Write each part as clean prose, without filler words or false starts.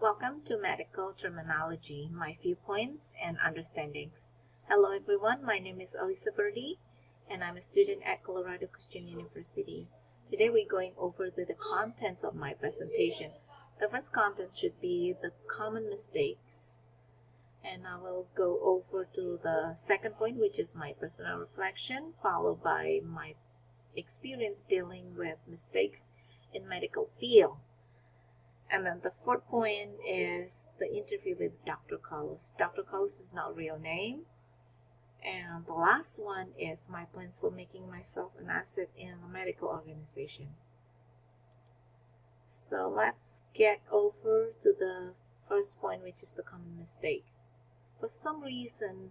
Welcome to Medical Terminology, my viewpoints and understandings. Hello everyone, my name is Alisa Verdi and I'm a student at Colorado Christian University. Today we're going over the contents of my presentation. The first content should be the common mistakes, and I will go over to the second point, which is my personal reflection, followed by my experience dealing with mistakes in medical field. And then the fourth point is the interview with Dr. Carlos. Dr. Carlos is not a real name. And the last one is my plans for making myself an asset in a medical organization. So let's get over to the first point, which is the common mistakes. For some reason,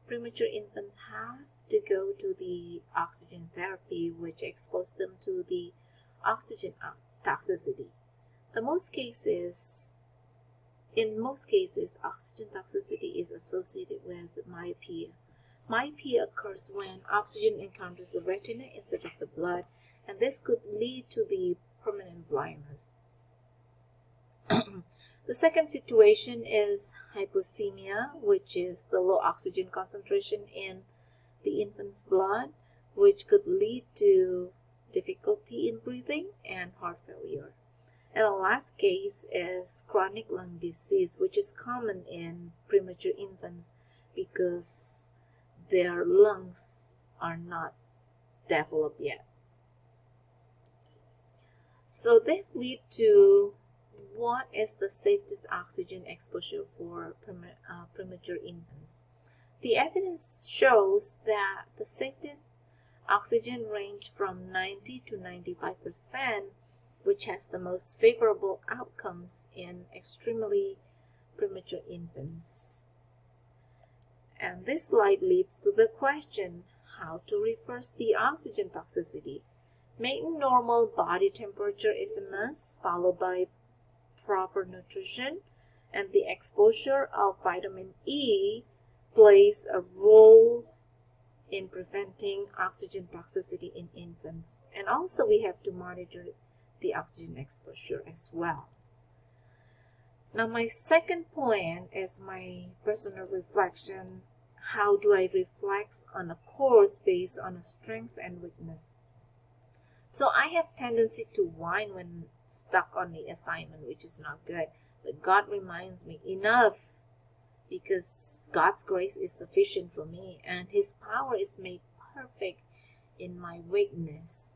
premature infants have to go to the oxygen therapy, which exposes them to the oxygen toxicity. In most cases, oxygen toxicity is associated with myopia. Myopia occurs when oxygen encounters the retina instead of the blood, and this could lead to the permanent blindness. The second situation is hypoxemia, which is the low oxygen concentration in the infant's blood, which could lead to difficulty in breathing and heart failure. And the last case is chronic lung disease, which is common in premature infants because their lungs are not developed yet. So this leads to what is the safest oxygen exposure for premature infants. The evidence shows that the safest oxygen range from 90 to 95%, which has the most favorable outcomes in extremely premature infants. And this slide leads to the question, how to reverse the oxygen toxicity. Maintaining normal body temperature is a must, followed by proper nutrition, and the exposure of vitamin E plays a role in preventing oxygen toxicity in infants. And also we have to monitor the oxygen exposure as well. Now my second point is my personal reflection. How do I reflect on a course based on a strengths and weakness? So I have tendency to whine when stuck on the assignment, which is not good. But God reminds me enough, because God's grace is sufficient for me and His power is made perfect in my weakness.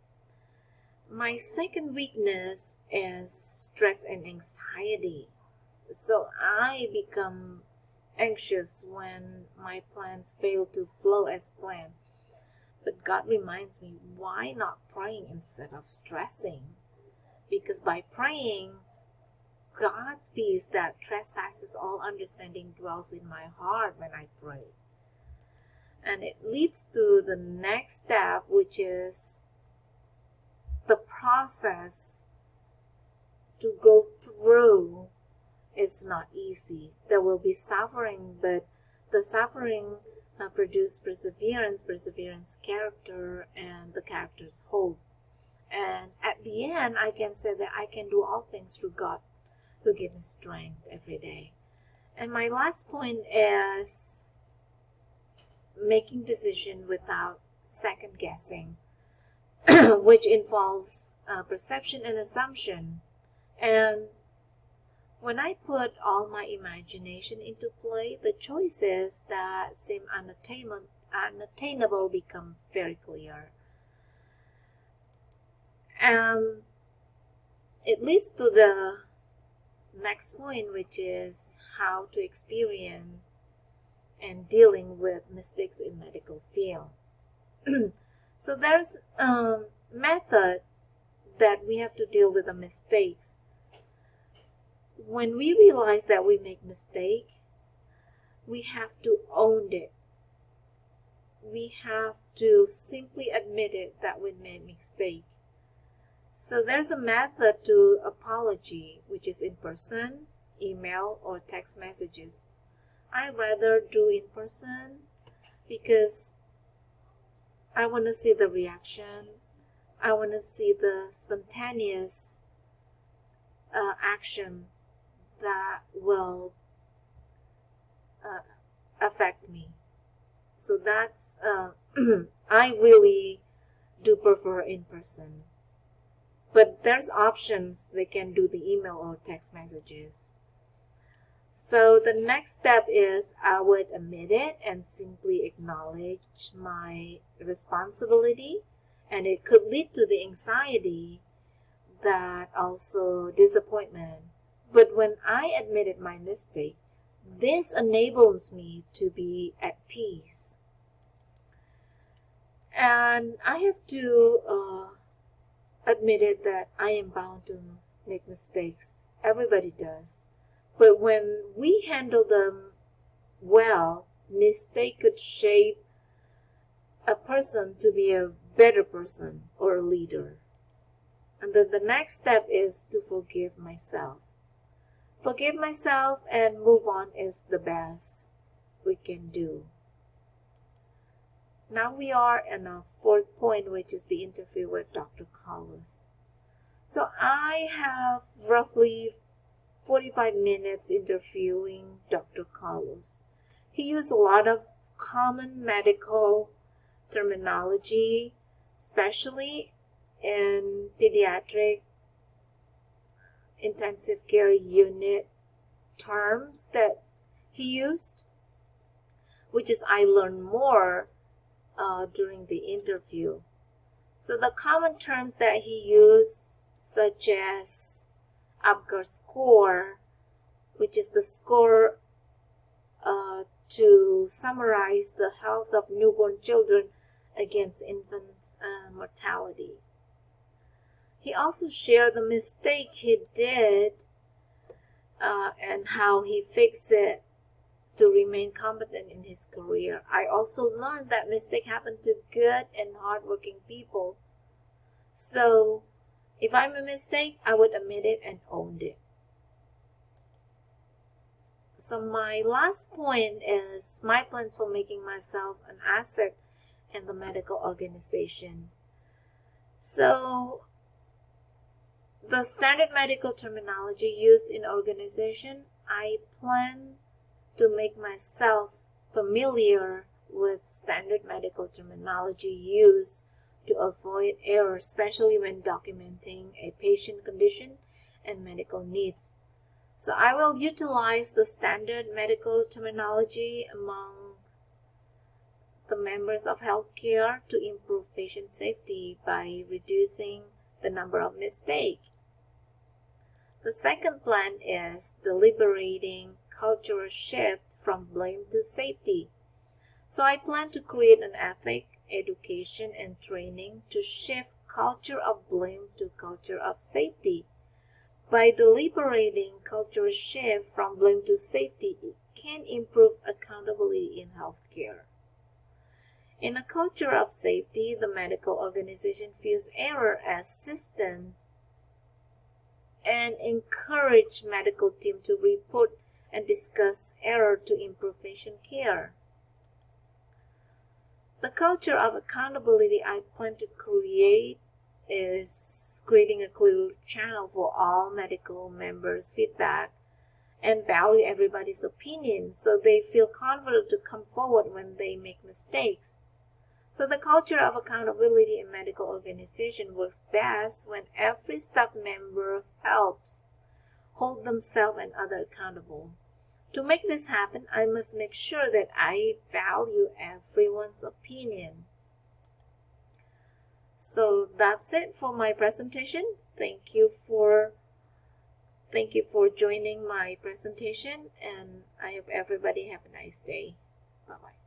My second weakness is stress and anxiety. So I become anxious when my plans fail to flow as planned. But God reminds me, why not praying instead of stressing? Because by praying, God's peace that trespasses all understanding dwells in my heart when I pray. And it leads to the next step, which is the process to go through. It's not easy. There will be suffering, but the suffering produces perseverance character, and the character's hope. And at the end, I can say that I can do all things through God who gives me strength every day. And my last point is making decision without second guessing, which involves perception and assumption. And when I put all my imagination into play, the choices that seem unattainable become very clear. And it leads to the next point, which is how to experience and dealing with mistakes in medical field. So there's a method that we have to deal with the mistakes. When we realize that we make mistake, we have to own it. We have to simply admit it that we made mistake. So there's a method to apology, which is in person, email, or text messages. I rather do in person because I want to see the reaction. I want to see the spontaneous action that will affect me. So that's I really do prefer in person. But there's options. They can do the email or text messages. So the next step is I would admit it and simply acknowledge my responsibility, and it could lead to the anxiety, that also disappointment. But when I admitted my mistake, this enables me to be at peace. And I have to admit it that I am bound to make mistakes. Everybody does. But when we handle them well, mistake could shape a person to be a better person or a leader. And then the next step is to forgive myself. Forgive myself and move on is the best we can do. Now we are in a fourth point, which is the interview with Dr. Carlos. So I have roughly 45 minutes interviewing Dr. Carlos. He used a lot of common medical terminology, especially in pediatric intensive care unit terms that he used, which is I learned more during the interview. So the common terms that he used, such as Apgar score, which is the score to summarize the health of newborn children against infant mortality. He also shared the mistake he did and how he fixed it to remain competent in his career. I also learned that mistakes happen to good and hardworking people. So if I'm a mistake, I would admit it and own it. So my last point is my plans for making myself an asset in the medical organization. So the standard medical terminology used in organization, I plan to make myself familiar with standard medical terminology used to avoid error, especially when documenting a patient condition and medical needs. So I will utilize the standard medical terminology among the members of healthcare to improve patient safety by reducing the number of mistakes. The second plan is deliberating cultural shift from blame to safety. So I plan to create an ethic, education, and training to shift culture of blame to culture of safety. By deliberating cultural shift from blame to safety, it can improve accountability in healthcare. In a culture of safety, the medical organization views error as system and encourage medical team to report and discuss error to improve patient care. The culture of accountability I plan to create is creating a clear channel for all medical members' feedback and value everybody's opinion so they feel confident to come forward when they make mistakes. So the culture of accountability in medical organization works best when every staff member helps hold themselves and others accountable. To make this happen, I must make sure that I value everyone's opinion. So that's it for my presentation. Thank you for joining my presentation, and I hope everybody have a nice day. Bye-bye.